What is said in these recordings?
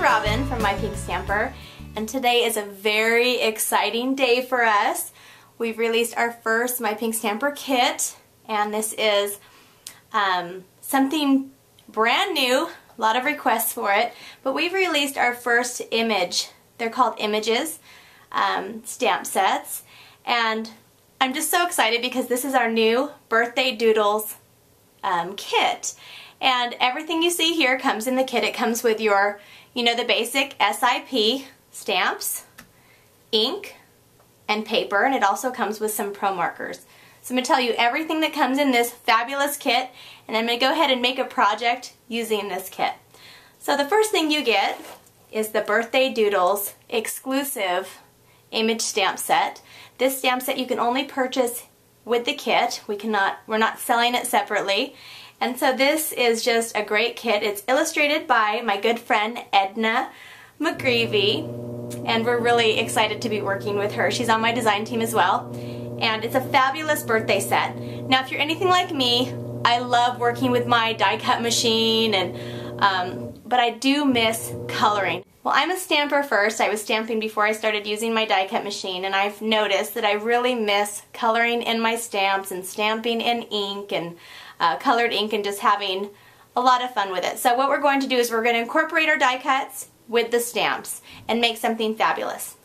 Robin from My Pink Stamper, and today is a very exciting day for us. We've released our first My Pink Stamper kit, and this is something brand new, a lot of requests for it, but we've released our first image. They're called images, stamp sets, and I'm just so excited because this is our new Birthday Doodles kit. And everything you see here comes in the kit. It comes with your, the basic SIP stamps, ink, and paper, and it also comes with some pro markers. So I'm going to tell you everything that comes in this fabulous kit, and I'm going to go ahead and make a project using this kit. So the first thing you get is the Birthday Doodles exclusive image stamp set. This stamp set you can only purchase with the kit. We're not selling it separately. And so this is just a great kit. It's illustrated by my good friend Edna McGreevy, and we're really excited to be working with her. She's on my design team as well. And it's a fabulous birthday set. Now if you're anything like me, I love working with my die cut machine, but I do miss coloring. Well, I'm a stamper first. I was stamping before I started using my die cut machine, and I've noticed that I really miss coloring in my stamps and stamping in ink and colored ink and just having a lot of fun with it. So what we're going to do is we're going to incorporate our die cuts with the stamps and make something fabulous.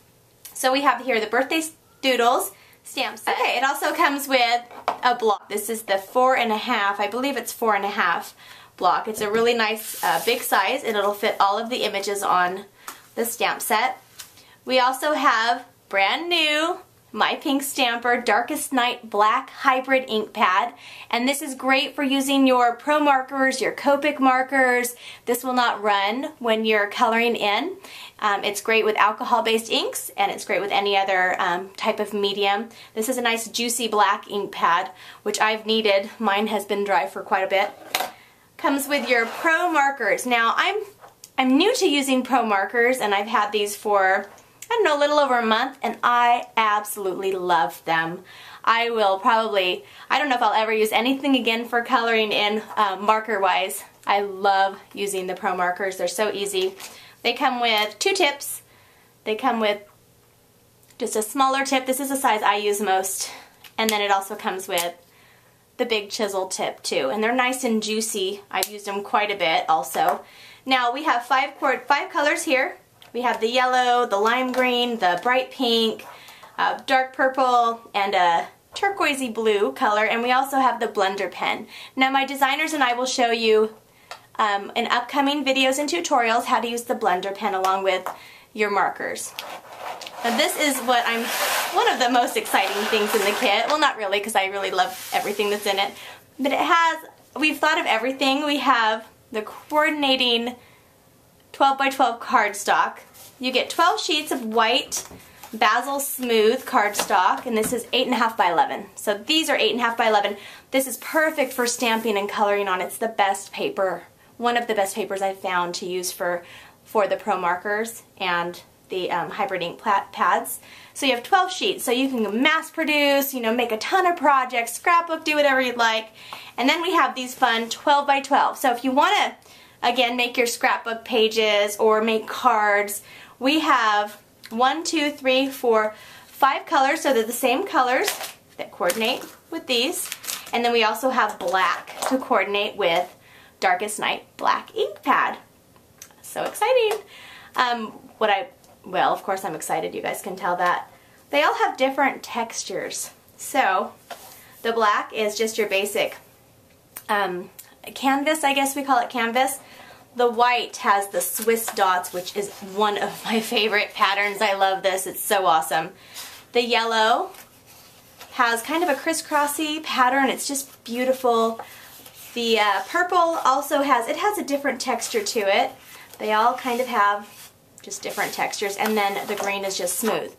So we have here the Birthday Doodles stamp set. Okay, it also comes with a block. This is the 4.5, I believe it's 4.5 block. It's a really nice big size, and it'll fit all of the images on the stamp set. We also have brand new My Pink Stamper Darkest Night Black Hybrid Ink Pad, and this is great for using your pro markers, your Copic markers. This will not run when you're coloring in. It's great with alcohol-based inks, and it's great with any other type of medium. This is a nice juicy black ink pad, which I've needed. Mine has been dry for quite a bit. Comes with your pro markers. Now I'm new to using pro markers, and I've had these for, I don't know, a little over a month, and I absolutely love them. I will probably, I don't know if I'll ever use anything again for coloring in marker wise. I love using the pro markers. They're so easy. They come with 2 tips. They come with just a smaller tip. This is the size I use most. And then it also comes with the big chisel tip too. And they're nice and juicy. I've used them quite a bit also. Now we have 5 colors here. We have the yellow, the lime green, the bright pink, dark purple, and a turquoisey blue color, and we also have the blender pen. Now my designers and I will show you in upcoming videos and tutorials how to use the blender pen along with your markers. Now this is one of the most exciting things in the kit. Well, not really, because I really love everything that's in it. But we've thought of everything. We have the coordinating 12 by 12 cardstock. You get 12 sheets of white Basil Smooth cardstock, and this is 8.5 by 11. So these are 8.5 by 11. This is perfect for stamping and coloring on. It's the best paper, one of the best papers I've found to use for the pro markers and the hybrid ink pads. So you have 12 sheets, so you can mass produce, make a ton of projects, scrapbook, do whatever you'd like. And then we have these fun 12 by 12. So if you want to, again, make your scrapbook pages or make cards, we have 1, 2, 3, 4, 5 colors, so they're the same colors that coordinate with these. And then we also have black to coordinate with Darkest Night Black Ink Pad. So exciting. Well, of course I'm excited, you guys can tell that. They all have different textures. So the black is just your basic canvas, I guess we call it canvas. The white has the Swiss dots, which is one of my favorite patterns. I love this. It's so awesome. The yellow has kind of a crisscrossy pattern. It's just beautiful. The purple also has a different texture to it. They all kind of have just different textures. And then the green is just smooth.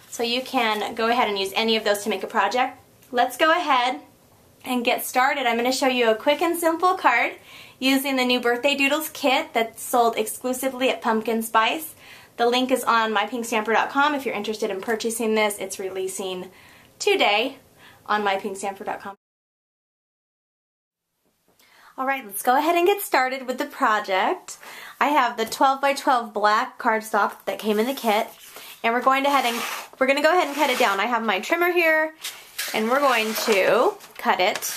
So you can go ahead and use any of those to make a project. Let's go ahead and get started. I'm going to show you a quick and simple card using the new Birthday Doodles kit that's sold exclusively at Pumpkin Spice. The link is on mypinkstamper.com if you're interested in purchasing this. It's releasing today on mypinkstamper.com. Alright, let's go ahead and get started with the project. I have the 12 by 12 black cardstock that came in the kit, and we're going to go ahead and cut it down. I have my trimmer here, and we're going to cut it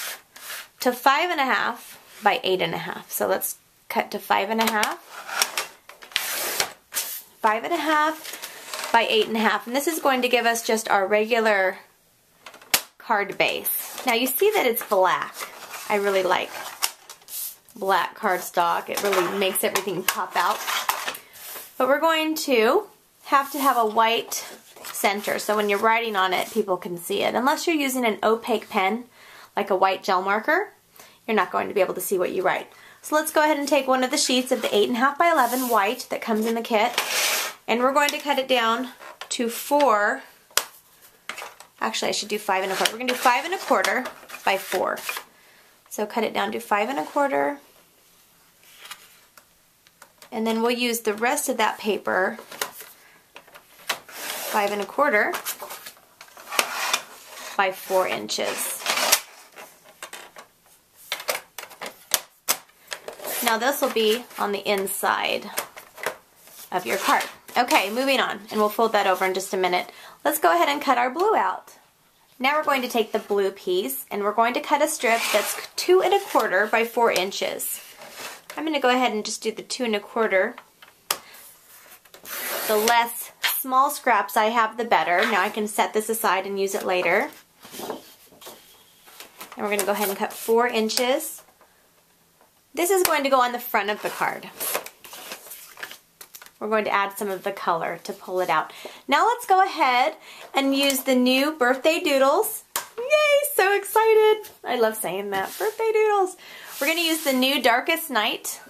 to 5.5 by 8.5. So let's cut to 5.5, 5.5 by 8.5, and this is going to give us just our regular card base. Now you see that it's black. I really like black cardstock. It really makes everything pop out. But we're going to have a white center, so when you're writing on it, people can see it. Unless you're using an opaque pen, like a white gel marker, you're not going to be able to see what you write. So let's go ahead and take one of the sheets of the 8.5 by 11 white that comes in the kit, and we're going to cut it down to 4. Actually, I should do 5 1/4. We're going to do 5 1/4 by 4. So cut it down to 5 1/4. And then we'll use the rest of that paper, 5 1/4 by 4 inches. Now this will be on the inside of your card. Okay, moving on, and we'll fold that over in just a minute. Let's go ahead and cut our blue out. Now we're going to take the blue piece, and we're going to cut a strip that's 2 1/4 by 4 inches. I'm going to go ahead and just do the 2 1/4. The less small scraps I have, the better. Now I can set this aside and use it later. And we're going to go ahead and cut 4 inches. This is going to go on the front of the card. We're going to add some of the color to pull it out. Now let's go ahead and use the new Birthday Doodles. Yay, so excited. I love saying that, Birthday Doodles. We're going to use the new Darkest Night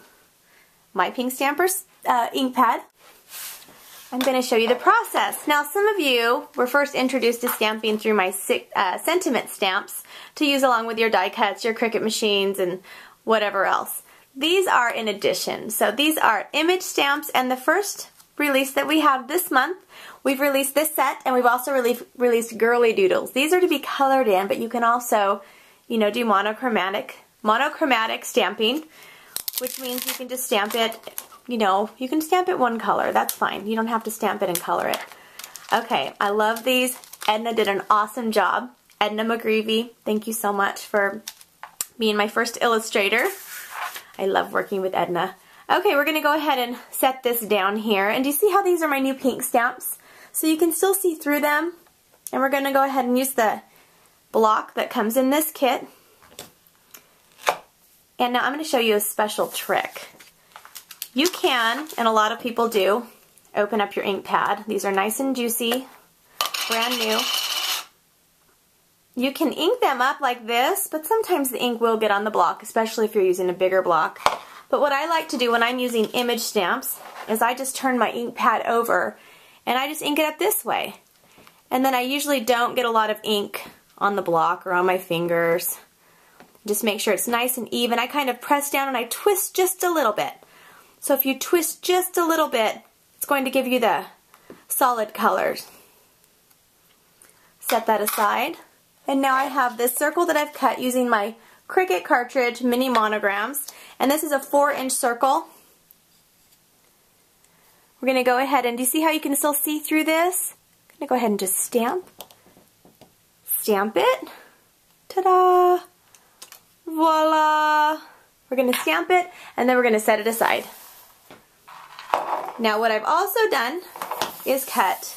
My Pink Stampers ink pad. I'm going to show you the process. Now some of you were first introduced to stamping through my sentiment stamps to use along with your die cuts, your Cricut machines, and whatever else. These are in addition. So these are image stamps, and the first release that we have this month, we've released this set, and we've also released Girly Doodles. These are to be colored in, but you can also, you know, do monochromatic stamping, which means you can just stamp it, you know, you can stamp it one color. That's fine. You don't have to stamp it and color it. Okay, I love these. Edna did an awesome job. Edna McGreevy, thank you so much for being my first illustrator. I love working with Edna. Okay, we're going to go ahead and set this down here. And do you see how these are my new pink stamps? So you can still see through them. And we're going to go ahead and use the block that comes in this kit. And now I'm going to show you a special trick. You can, and a lot of people do, open up your ink pad. These are nice and juicy, brand new. You can ink them up like this, but sometimes the ink will get on the block, especially if you're using a bigger block. But what I like to do when I'm using image stamps is I just turn my ink pad over and I just ink it up this way. And then I usually don't get a lot of ink on the block or on my fingers. Just make sure it's nice and even. I kind of press down and I twist just a little bit. So if you twist just a little bit, it's going to give you the solid colors. Set that aside. And now I have this circle that I've cut using my Cricut cartridge mini monograms. And this is a 4-inch circle. We're going to go ahead and, do you see how you can still see through this? I'm going to go ahead and just stamp it. Ta-da! Voila! We're going to stamp it, and then we're going to set it aside. Now what I've also done is cut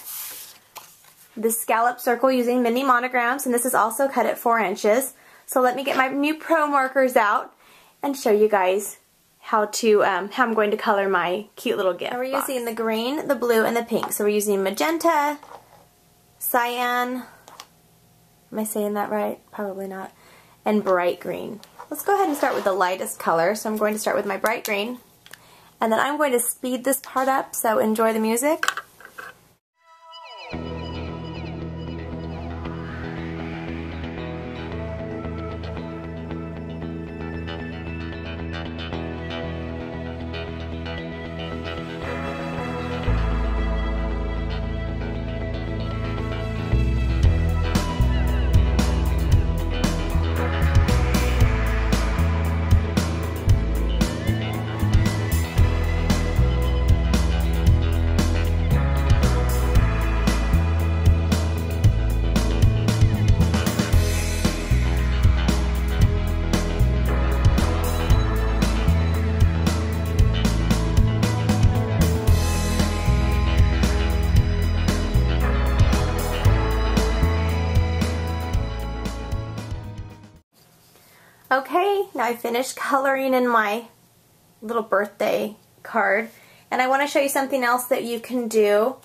the scallop circle using mini monograms, and this is also cut at 4 inches. So let me get my new pro markers out and show you guys how I'm going to color my cute little gift. We're using the green, the blue, and the pink. So we're using magenta, cyan, am I saying that right? Probably not, and bright green. Let's go ahead and start with the lightest color. So I'm going to start with my bright green, and then I'm going to speed this part up, so enjoy the music. Okay, now I finished coloring in my little birthday card, and I want to show you something else that you can do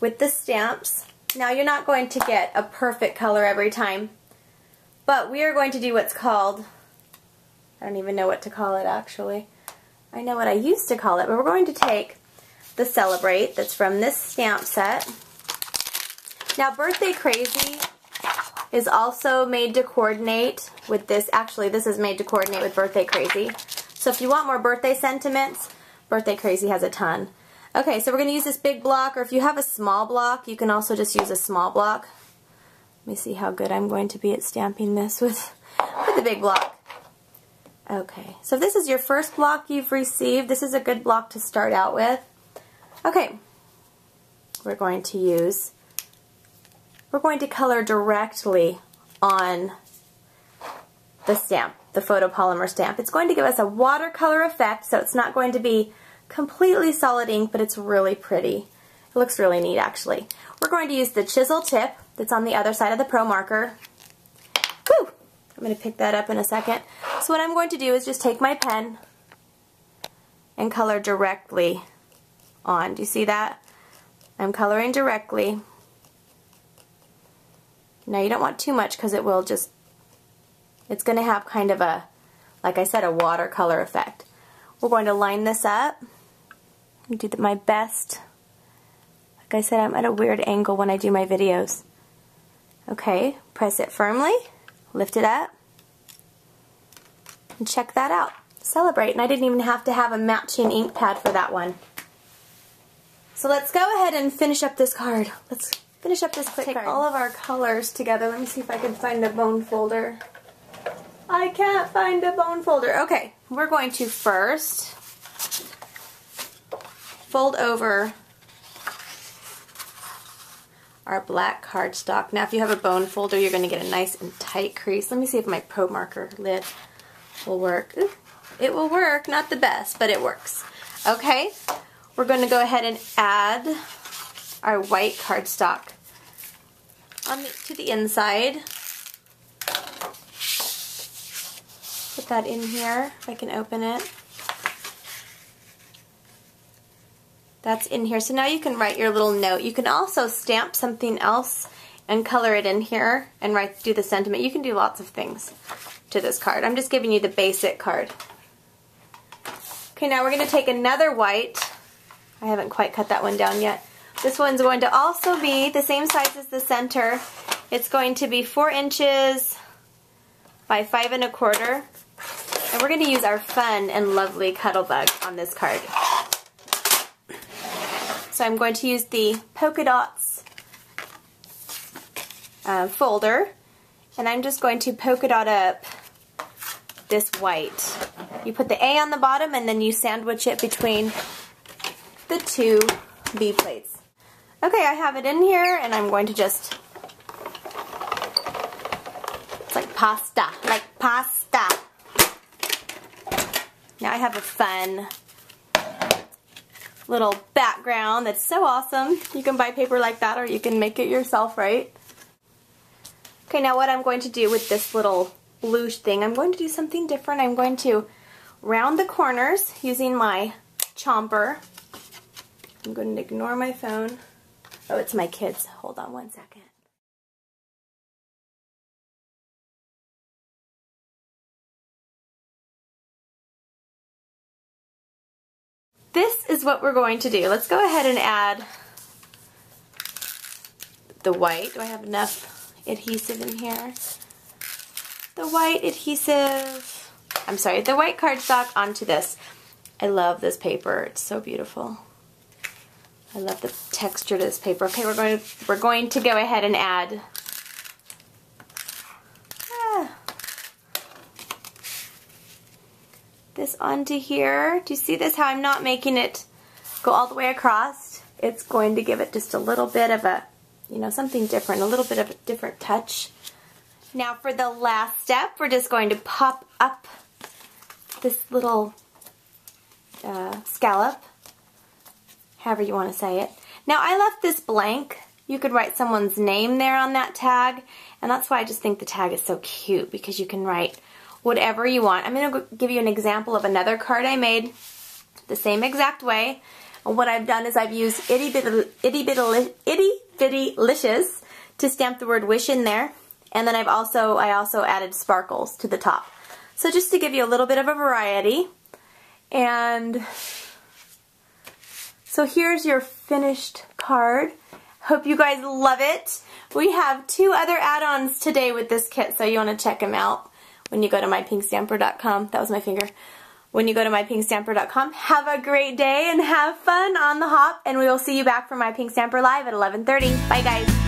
with the stamps. Now you're not going to get a perfect color every time, but we are going to do what's called, I don't even know what to call it actually. I know what I used to call it, but we're going to take the Celebrate that's from this stamp set. Now Birthday Crazy is also made to coordinate with this. Actually, this is made to coordinate with Birthday Crazy. So if you want more birthday sentiments, Birthday Crazy has a ton. Okay, so we're going to use this big block, or if you have a small block, you can also just use a small block. Let me see how good I'm going to be at stamping this with the big block. Okay, so if this is your first block you've received, this is a good block to start out with. Okay, we're going to color directly on the stamp, the photopolymer stamp. It's going to give us a watercolor effect, so it's not going to be completely solid ink, but it's really pretty. It looks really neat, actually. We're going to use the chisel tip that's on the other side of the Pro Marker. Woo! I'm going to pick that up in a second. So what I'm going to do is just take my pen and color directly on. Do you see that? I'm coloring directly. Now you don't want too much because it will just, it's going to have kind of a, like I said, a watercolor effect. We're going to line this up and do my best. Like I said, I'm at a weird angle when I do my videos. Okay, press it firmly, lift it up, and check that out. Celebrate, and I didn't even have to have a matching ink pad for that one. So let's go ahead and finish up this card. Let's finish up this quick card. Take all of our colors together. Let me see if I can find a bone folder. I can't find a bone folder. Okay, we're going to first fold over our black cardstock. Now if you have a bone folder, you're going to get a nice and tight crease. Let me see if my Pro Marker lid will work. Ooh, it will work. Not the best, but it works. Okay, we're going to go ahead and add our white cardstock to the inside. Put that in here, if I can open it. That's in here. So now you can write your little note. You can also stamp something else and color it in here and do the sentiment. You can do lots of things to this card. I'm just giving you the basic card. Okay, now we're going to take another white. I haven't quite cut that one down yet. This one's going to also be the same size as the center. It's going to be 4 inches by 5 1/4. And we're going to use our fun and lovely Cuttlebug on this card. So I'm going to use the polka dots folder, and I'm just going to polka dot up this white. You put the A on the bottom and then you sandwich it between the two B plates. Okay, I have it in here and I'm going to just, it's like pasta, like pasta. Now I have a fun little background that's so awesome. You can buy paper like that or you can make it yourself, right? Okay, now what I'm going to do with this little blue thing, I'm going to do something different. I'm going to round the corners using my chomper. I'm going to ignore my phone. Oh, it's my kids. Hold on one second. This is what we're going to do. Let's go ahead and add the white. Do I have enough adhesive in here? The white adhesive, I'm sorry, the white cardstock onto this. I love this paper. It's so beautiful. I love the texture to this paper. Okay, we're going to go ahead and add this onto here. Do you see this? How I'm not making it go all the way across. It's going to give it just a little bit of a, you know, something different, a little bit of a different touch. Now for the last step, we're just going to pop up this little scallop, however you want to say it. Now I left this blank. You could write someone's name there on that tag, and that's why I just think the tag is so cute, because you can write whatever you want. I'm going to give you an example of another card I made the same exact way. And what I've done is I've used itty bitty licious to stamp the word wish in there. And then I also added sparkles to the top. So just to give you a little bit of a variety. And so here's your finished card. Hope you guys love it. We have 2 other add-ons today with this kit, so you want to check them out when you go to mypinkstamper.com. That was my finger. When you go to mypinkstamper.com. Have a great day and have fun on the hop, and we will see you back for My Pink Stamper Live at 11:30. Bye guys.